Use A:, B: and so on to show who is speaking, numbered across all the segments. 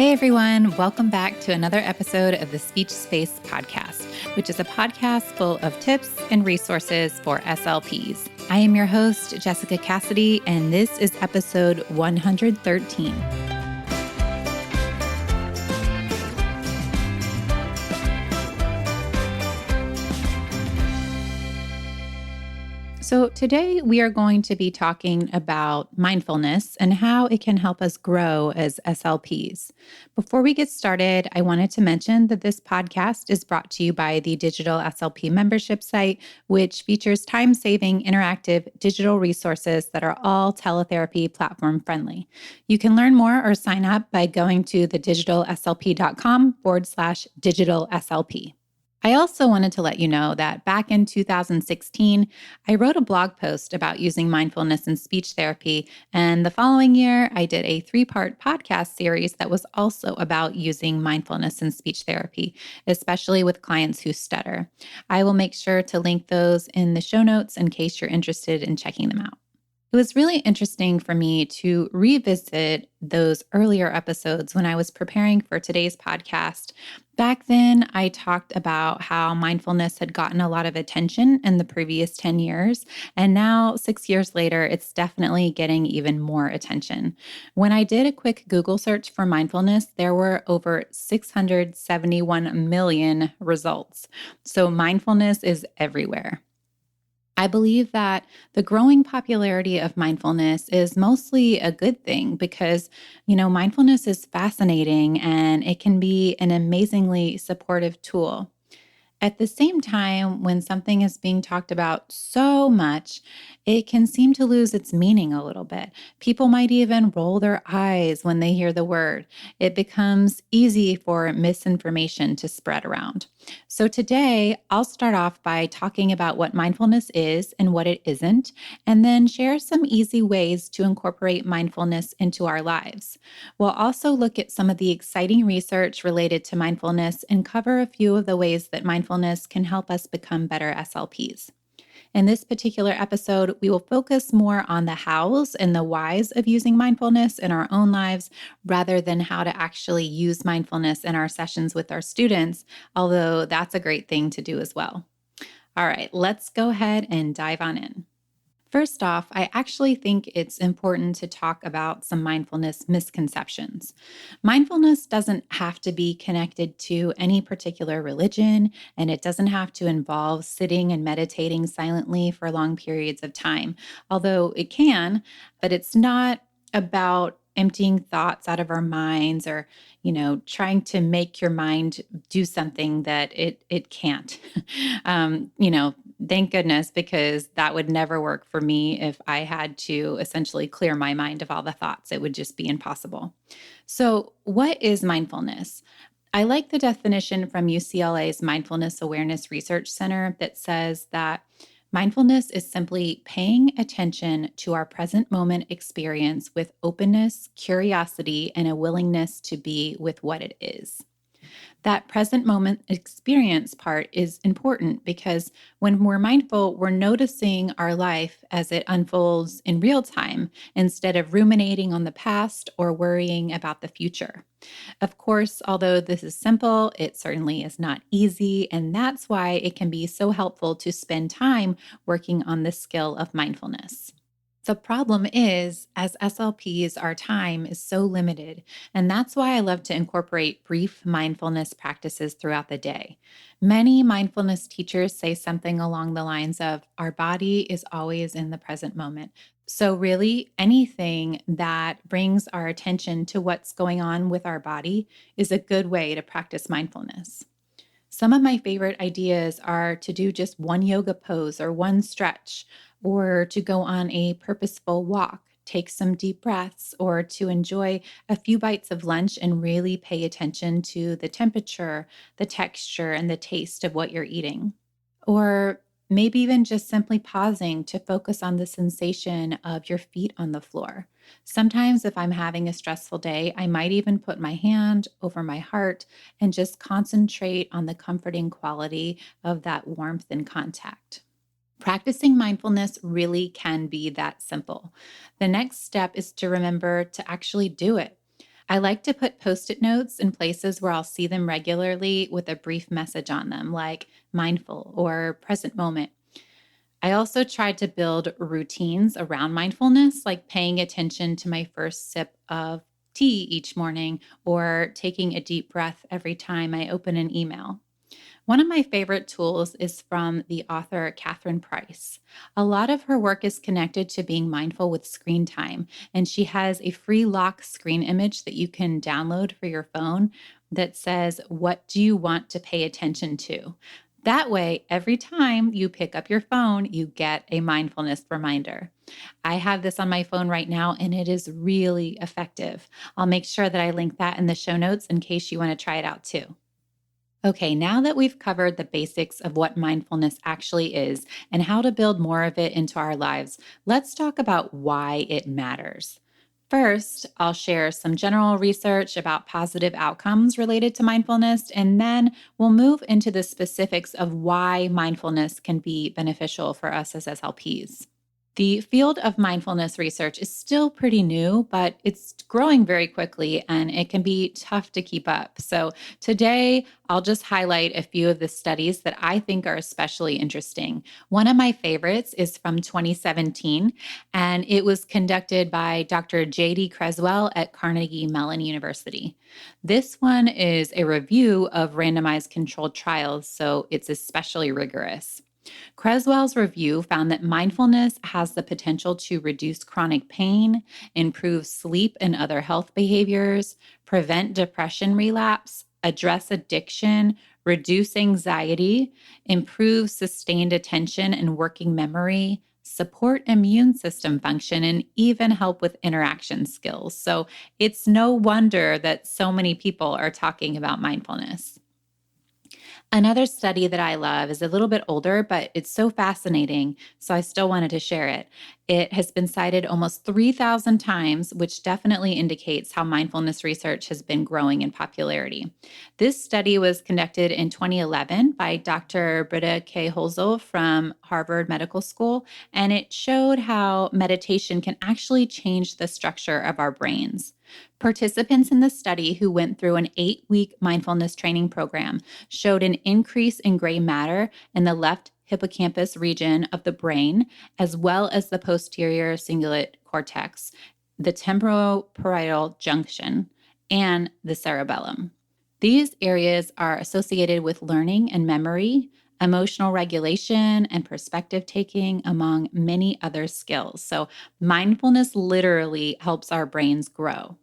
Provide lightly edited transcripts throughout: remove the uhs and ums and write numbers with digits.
A: Hey everyone, welcome back to another episode of the Speech Space Podcast, which is a podcast full of tips and resources for SLPs. I am your host, Jessica Cassidy, and this is episode 113. So today we are going to be talking about mindfulness and how it can help us grow as SLPs. Before we get started, I wanted to mention that this podcast is brought to you by the Digital SLP membership site, which features time-saving interactive digital resources that are all teletherapy platform friendly. You can learn more or sign up by going to thedigitalslp.com/digitalslp. I also wanted to let you know that back in 2016, I wrote a blog post about using mindfulness in speech therapy. And the following year, I did a 3-part podcast series that was also about using mindfulness in speech therapy, especially with clients who stutter. I will make sure to link those in the show notes in case you're interested in checking them out. It was really interesting for me to revisit those earlier episodes when I was preparing for today's podcast. Back then, I talked about how mindfulness had gotten a lot of attention in the previous 10 years, and now 6 years later, it's definitely getting even more attention. When I did a quick Google search for mindfulness, there were over 671 million results. So mindfulness is everywhere. I believe that the growing popularity of mindfulness is mostly a good thing because, mindfulness is fascinating and it can be an amazingly supportive tool. At the same time, when something is being talked about so much, it can seem to lose its meaning a little bit. People might even roll their eyes when they hear the word. It becomes easy for misinformation to spread around. So today, I'll start off by talking about what mindfulness is and what it isn't, and then share some easy ways to incorporate mindfulness into our lives. We'll also look at some of the exciting research related to mindfulness and cover a few of the ways that mindfulness can help us become better SLPs. In this particular episode, we will focus more on the hows and the whys of using mindfulness in our own lives rather than how to actually use mindfulness in our sessions with our students, although that's a great thing to do as well. All right, let's go ahead and dive on in. First off, I actually think it's important to talk about some mindfulness misconceptions. Mindfulness doesn't have to be connected to any particular religion, and it doesn't have to involve sitting and meditating silently for long periods of time, although it can, but it's not about emptying thoughts out of our minds or, trying to make your mind do something that it can't. um, you know, Thank goodness, because that would never work for me if I had to essentially clear my mind of all the thoughts. It would just be impossible. So, what is mindfulness? I like the definition from UCLA's Mindfulness Awareness Research Center that says that mindfulness is simply paying attention to our present moment experience with openness, curiosity, and a willingness to be with what it is. That present moment experience part is important because when we're mindful, we're noticing our life as it unfolds in real time instead of ruminating on the past or worrying about the future. Of course, although this is simple, it certainly is not easy, and that's why it can be so helpful to spend time working on the skill of mindfulness. The problem is, as SLPs, our time is so limited, and that's why I love to incorporate brief mindfulness practices throughout the day. Many mindfulness teachers say something along the lines of, our body is always in the present moment. So, really, anything that brings our attention to what's going on with our body is a good way to practice mindfulness. Some of my favorite ideas are to do just one yoga pose or one stretch, or to go on a purposeful walk, take some deep breaths, or to enjoy a few bites of lunch and really pay attention to the temperature, the texture, and the taste of what you're eating. Or maybe even just simply pausing to focus on the sensation of your feet on the floor. Sometimes, if I'm having a stressful day, I might even put my hand over my heart and just concentrate on the comforting quality of that warmth and contact. Practicing mindfulness really can be that simple. The next step is to remember to actually do it. I like to put post-it notes in places where I'll see them regularly with a brief message on them, like mindful or present moment. I also tried to build routines around mindfulness, like paying attention to my first sip of tea each morning or taking a deep breath every time I open an email. One of my favorite tools is from the author Catherine Price. A lot of her work is connected to being mindful with screen time, and she has a free lock screen image that you can download for your phone that says, "What do you want to pay attention to?" That way, every time you pick up your phone, you get a mindfulness reminder. I have this on my phone right now, and it is really effective. I'll make sure that I link that in the show notes in case you want to try it out too. Okay, now that we've covered the basics of what mindfulness actually is and how to build more of it into our lives, let's talk about why it matters. First, I'll share some general research about positive outcomes related to mindfulness, and then we'll move into the specifics of why mindfulness can be beneficial for us as SLPs. The field of mindfulness research is still pretty new, but it's growing very quickly and it can be tough to keep up. So, today I'll just highlight a few of the studies that I think are especially interesting. One of my favorites is from 2017, and it was conducted by Dr. J.D. Creswell at Carnegie Mellon University. This one is a review of randomized controlled trials, so it's especially rigorous. Creswell's review found that mindfulness has the potential to reduce chronic pain, improve sleep and other health behaviors, prevent depression relapse, address addiction, reduce anxiety, improve sustained attention and working memory, support immune system function, and even help with interaction skills. So it's no wonder that so many people are talking about mindfulness. Another study that I love is a little bit older, but it's so fascinating. So I still wanted to share it. It has been cited almost 3,000 times, which definitely indicates how mindfulness research has been growing in popularity. This study was conducted in 2011 by Dr. Britta K. Holzel from Harvard Medical School, and it showed how meditation can actually change the structure of our brains. Participants in the study who went through an 8-week mindfulness training program showed an increase in gray matter in the left hippocampus region of the brain, as well as the posterior cingulate cortex, the temporoparietal junction, and the cerebellum. These areas are associated with learning and memory, emotional regulation, and perspective taking, among many other skills. So, mindfulness literally helps our brains grow.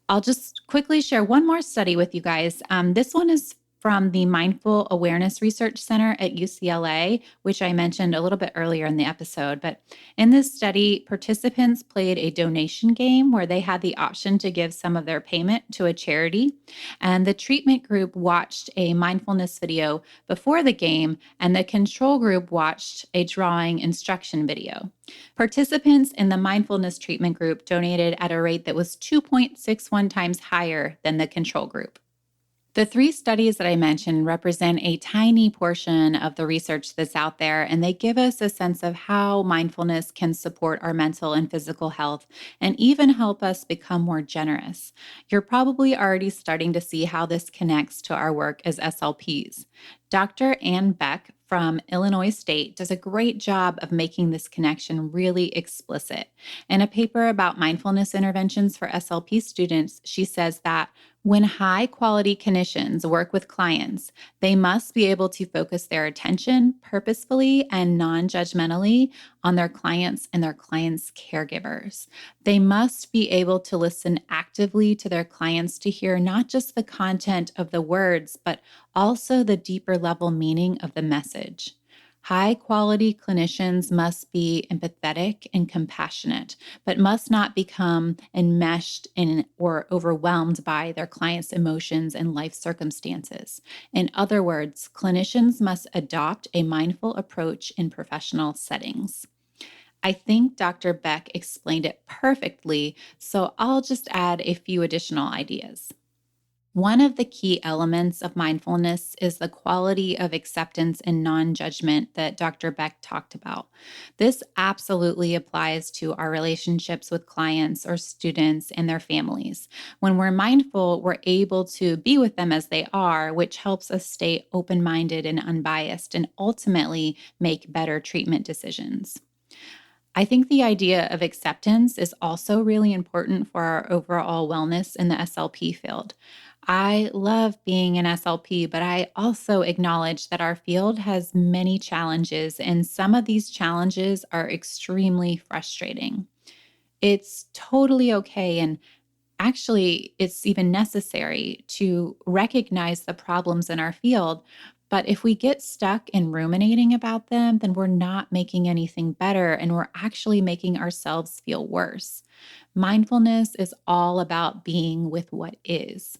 A: I'll just quickly share one more study with you guys. This one is from the Mindful Awareness Research Center at UCLA, which I mentioned a little bit earlier in the episode. But in this study, participants played a donation game where they had the option to give some of their payment to a charity. And the treatment group watched a mindfulness video before the game, and the control group watched a drawing instruction video. Participants in the mindfulness treatment group donated at a rate that was 2.61 times higher than the control group. The three studies that I mentioned represent a tiny portion of the research that's out there, and they give us a sense of how mindfulness can support our mental and physical health and even help us become more generous. You're probably already starting to see how this connects to our work as SLPs. Dr. Ann Beck from Illinois State does a great job of making this connection really explicit. In a paper about mindfulness interventions for SLP students, she says that when high quality clinicians work with clients, they must be able to focus their attention purposefully and non judgmentally on their clients and their clients' caregivers. They must be able to listen actively to their clients to hear not just the content of the words, but also the deeper level meaning of the message. High quality clinicians must be empathetic and compassionate, but must not become enmeshed in or overwhelmed by their clients' emotions and life circumstances. In other words, clinicians must adopt a mindful approach in professional settings. I think Dr. Beck explained it perfectly, so I'll just add a few additional ideas. One of the key elements of mindfulness is the quality of acceptance and non judgment that Dr. Beck talked about. This absolutely applies to our relationships with clients or students and their families. When we're mindful, we're able to be with them as they are, which helps us stay open minded and unbiased and ultimately make better treatment decisions. I think the idea of acceptance is also really important for our overall wellness in the SLP field. I love being an SLP, but I also acknowledge that our field has many challenges, and some of these challenges are extremely frustrating. It's totally okay and actually, it's even necessary to recognize the problems in our field. But if we get stuck in ruminating about them, then we're not making anything better and we're actually making ourselves feel worse. Mindfulness is all about being with what is.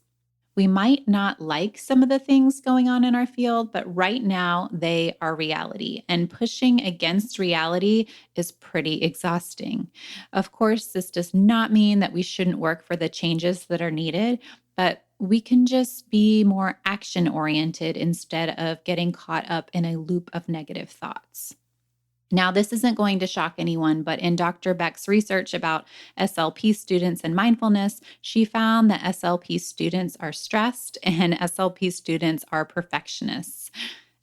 A: We might not like some of the things going on in our field, but right now they are reality. And pushing against reality is pretty exhausting. Of course, this does not mean that we shouldn't work for the changes that are needed, but we can just be more action oriented instead of getting caught up in a loop of negative thoughts. Now, this isn't going to shock anyone, but in Dr. Beck's research about SLP students and mindfulness, she found that SLP students are stressed and SLP students are perfectionists.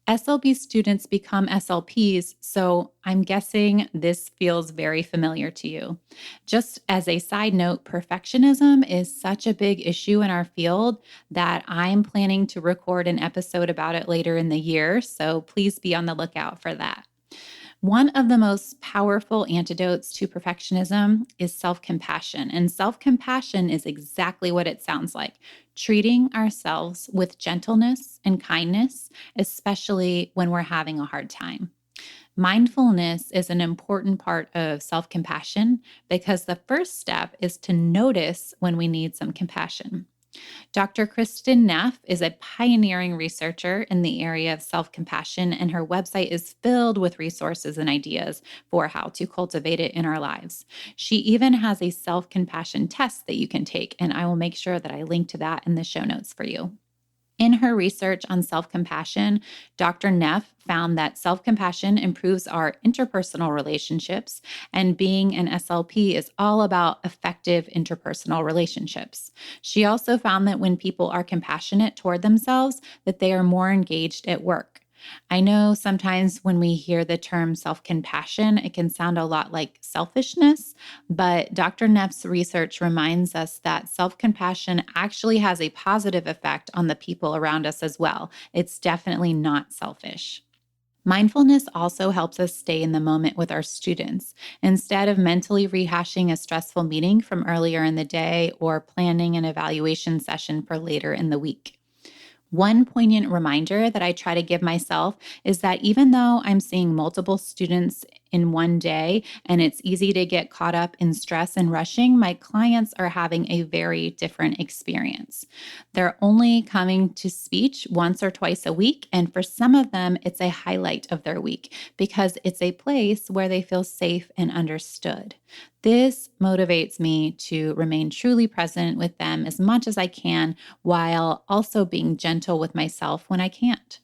A: SLP students become SLPs, so I'm guessing this feels very familiar to you. Just as a side note, perfectionism is such a big issue in our field that I'm planning to record an episode about it later in the year, so please be on the lookout for that. One of the most powerful antidotes to perfectionism is self compassion. And self compassion is exactly what it sounds like, treating ourselves with gentleness and kindness, especially when we're having a hard time. Mindfulness is an important part of self compassion because the first step is to notice when we need some compassion. Dr. Kristen Neff is a pioneering researcher in the area of self compassion, and her website is filled with resources and ideas for how to cultivate it in our lives. She even has a self compassion test that you can take, and I will make sure that I link to that in the show notes for you. In her research on self compassion, Dr. Neff found that self compassion improves our interpersonal relationships, and being an SLP is all about effective interpersonal relationships. She also found that when people are compassionate toward themselves, that they are more engaged at work. I know sometimes when we hear the term self compassion, it can sound a lot like selfishness, but Dr. Neff's research reminds us that self compassion actually has a positive effect on the people around us as well. It's definitely not selfish. Mindfulness also helps us stay in the moment with our students. Instead of mentally rehashing a stressful meeting from earlier in the day or planning an evaluation session for later in the week. One poignant reminder that I try to give myself is that even though I'm seeing multiple students in one day and it's easy to get caught up in stress and rushing, my clients are having a very different experience. They're only coming to speech once or twice a week, and for some of them, it's a highlight of their week because it's a place where they feel safe and understood. This motivates me to remain truly present with them as much as I can while also being gentle with myself when I can't.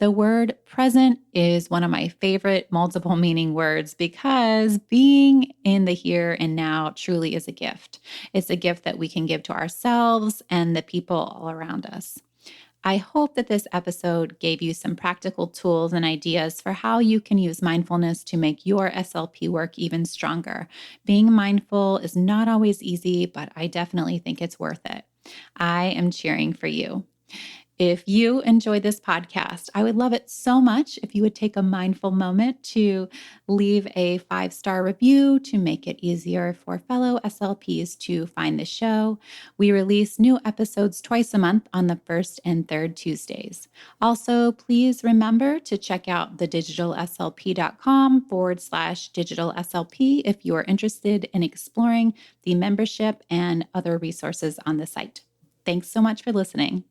A: The word present is one of my favorite multiple meaning words because being in the here and now truly is a gift. It's a gift that we can give to ourselves and the people all around us. I hope that this episode gave you some practical tools and ideas for how you can use mindfulness to make your SLP work even stronger. Being mindful is not always easy, but I definitely think it's worth it. I am cheering for you. If you enjoyed this podcast, I would love it so much if you would take a mindful moment to leave a 5-star review to make it easier for fellow SLPs to find the show. We release new episodes twice a month on the first and third Tuesdays. Also, please remember to check out thedigitalslp.com/digital SLP if you are interested in exploring the membership and other resources on the site. Thanks so much for listening.